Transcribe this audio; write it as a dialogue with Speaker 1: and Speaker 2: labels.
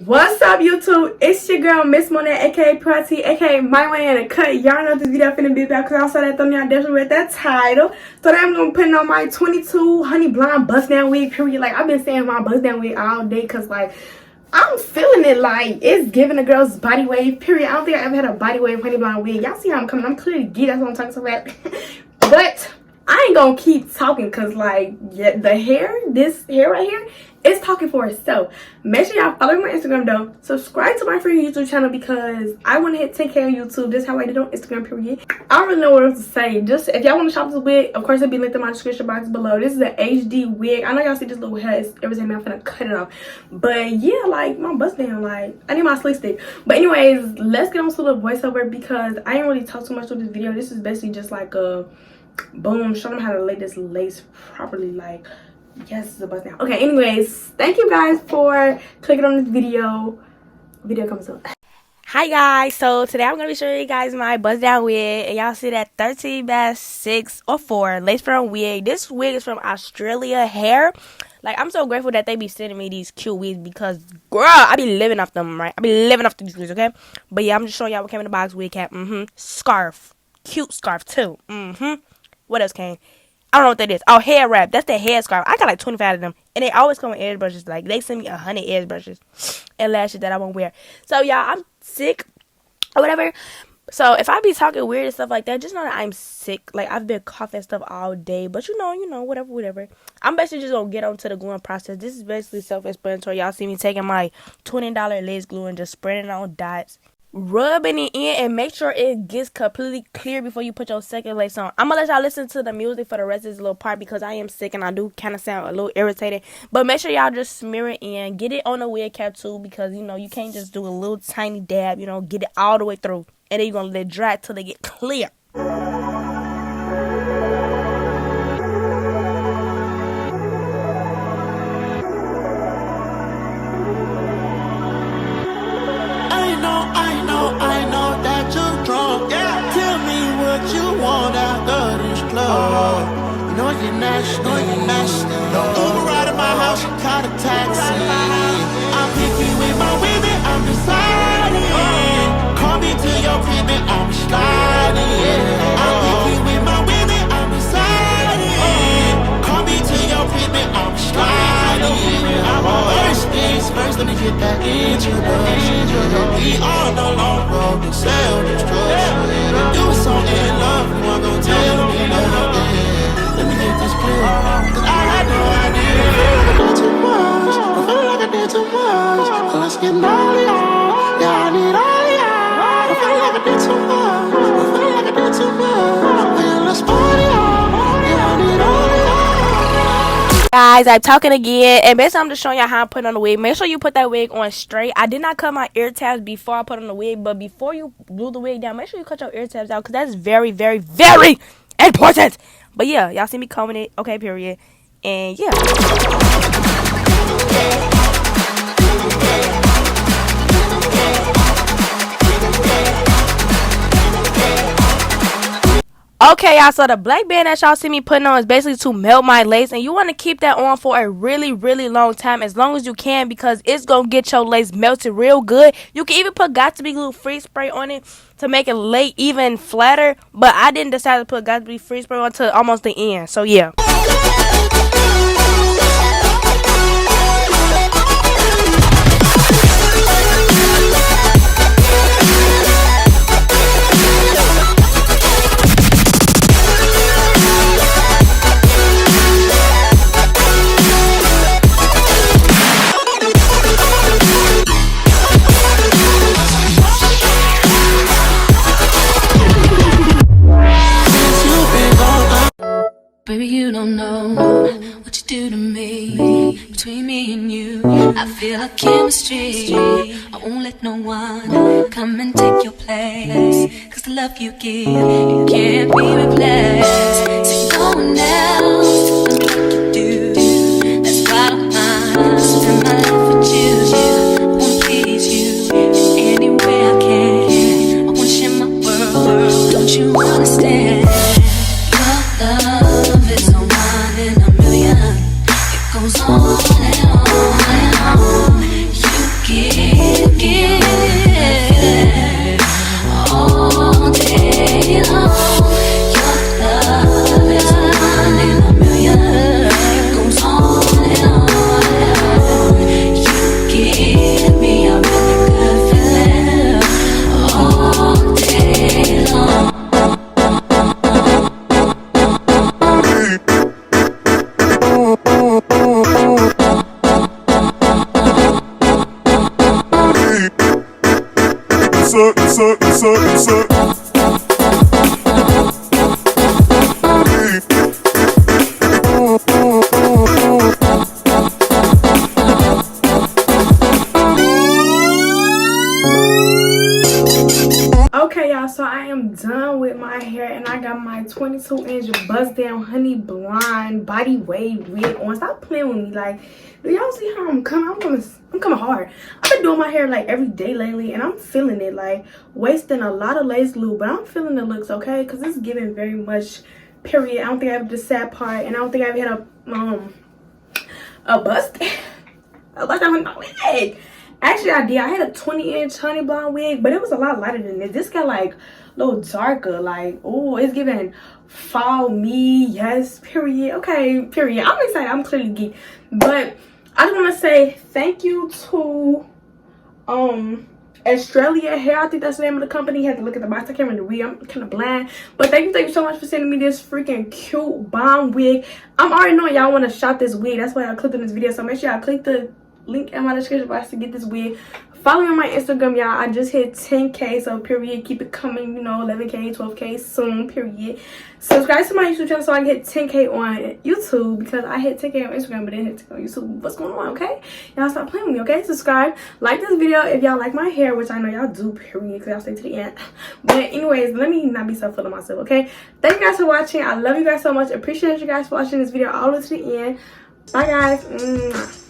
Speaker 1: What's up, YouTube? It's your girl Miss Monet, aka Prati, aka My Money in a Cut. Y'all know this video finna be about because I saw that thumbnail. I definitely read that title. So today I'm gonna put on my 22 honey blonde bust down wig. Period. Like, I've been saying my bust down wig all day because like I'm feeling it. Like, it's giving a girl's body wave. Period. I don't think I ever had a body wave honey blonde wig. Y'all see how I'm coming? I'm clearly geek. That's what I'm talking about. But I ain't gonna keep talking because like, yeah, the hair, this hair right here, it's talking for itself. Make sure y'all follow me on Instagram though. Subscribe to my free YouTube channel because I want to hit 10K on YouTube. This is how I did on Instagram, period. I don't really know what else to say. Just if y'all want to shop this wig, of course it'll be linked in my description box below. This is an HD wig. I know y'all see this little hair. It's every time I'm finna cut it off. But yeah, like my bust down, like I need my sleeve stick. But anyways, let's get on to the voiceover because I ain't really talk too much through this video. This is basically just like a boom, show them how to lay this lace properly. Like, yes, it's a bust down. Okay, anyways, thank you guys for clicking on this video. Video comes up. Hi guys, so today I'm gonna be showing you guys my bust down wig, and y'all see that 13 by 6 or 4 lace front wig. This wig is from Asteria hair. Like, I'm so grateful that they be sending me these cute wigs because, girl, I be living off them, right? I be living off these wigs, okay? But yeah, I'm just showing y'all what came in the box. Wig cap, scarf, cute scarf too, What else came? I don't know what that is. Oh, hair wrap. That's the hair scarf. I got like 25 of them. And they always come with edge brushes. Like, they send me 100 edge brushes and lashes that I won't wear. So, y'all, I'm sick or whatever. So, if I be talking weird and stuff like that, just know that I'm sick. Like, I've been coughing stuff all day. But, you know, whatever. I'm basically just going to get on to the gluing process. This is basically self-explanatory. Y'all see me taking my $20 lace glue and just spreading it on dots, rubbing it in, and make sure it gets completely clear before you put your second lace on. I'm gonna let y'all listen to the music for the rest of this little part because I am sick and I do kind of sound a little irritated. But make sure y'all just smear it in, get it on the wig cap too, because you know you can't just do a little tiny dab. You know, get it all the way through, and then you're gonna let it dry till they get clear.
Speaker 2: I know that you're drunk. Yeah. Tell me what you want after this club. You know you're nasty. Uber ride at my house, you caught a taxi. I'm picky with my women, I'm deciding. Call me to your crib and I'm sliding. I'm picky with my women, I'm deciding. Call me to your crib and I'm sliding. First things first, let me get that introduction. We on the long road to sell this drugs. You was so in love, you weren't gonna tell me nothing. Let me get this clear, cause I had no idea. I feel like I did too much. Let's get naughty, yeah, I need all y'all. I feel like I did too much. Yeah, let's party, yeah, I need all y'all.
Speaker 1: Guys, I'm talking again, and basically I'm just showing y'all how I'm putting on the wig. Make sure you put that wig on straight. I did not cut my ear tabs before I put on the wig, but before you glue the wig down, make sure you cut your ear tabs out because that's very, very, very important. But yeah, y'all see me combing it, okay, period. And yeah. Okay, y'all, so the black band that y'all see me putting on is basically to melt my lace, and you want to keep that on for a really, really long time, as long as you can, because it's going to get your lace melted real good. You can even put Got To Be Glue Free Spray on it to make it lay even flatter, but I didn't decide to put Got To Be Free Spray on until almost the end, so yeah.
Speaker 3: Baby, you don't know what you do to me. Between me and you, I feel like chemistry. I won't let no one come and take your place, cause the love you give, it can't be replaced. So no one else does like you do. That's why I'm mine. Spend my life with you. I won't please you in any way I can. I wanna share my world. Don't you understand? Love is no one in a million. It goes on and on and on. You give
Speaker 1: Okay, y'all, so I am done with my hair and I got my 22-inch bust down honey blonde body wave wig on. Stop playing with me. Like, do y'all see how I'm coming? I'm coming hard. I've been doing my hair like every day lately and I'm feeling it, like wasting a lot of lace glue, but I'm feeling the looks, okay? Because it's giving very much period. I don't think I have the sad part, and I don't think I ever had a bust. I like that on wig. Actually, I did. I had a 20-inch honey blonde wig, but it was a lot lighter than this. This got like a little darker. Like, oh, it's giving fall me. Yes, period. Okay, period. I'm excited. I'm clearly geek. But I just want to say thank you to Asteria Hair. I think that's the name of the company. You have to look at the box. I can't remember the read. I'm kind of blind. But thank you so much for sending me this freaking cute bomb wig. I'm already knowing y'all want to shop this wig. That's why I clicked on this video. So make sure y'all click the link in my description box to get this wig. Follow me on my Instagram, y'all. I just hit 10K, so period. Keep it coming, you know, 11K, 12K soon, period. Subscribe to my YouTube channel so I can hit 10K on YouTube, because I hit 10K on Instagram but didn't hit 10K on YouTube. What's going on, okay? Y'all stop playing with me, okay? Subscribe, like this video if y'all like my hair, which I know y'all do, period, because y'all stay to the end. But anyways, let me not be so full of myself, okay? Thank you guys for watching. I love you guys so much. Appreciate you guys for watching this video all the way to the end. Bye, guys. Mwah.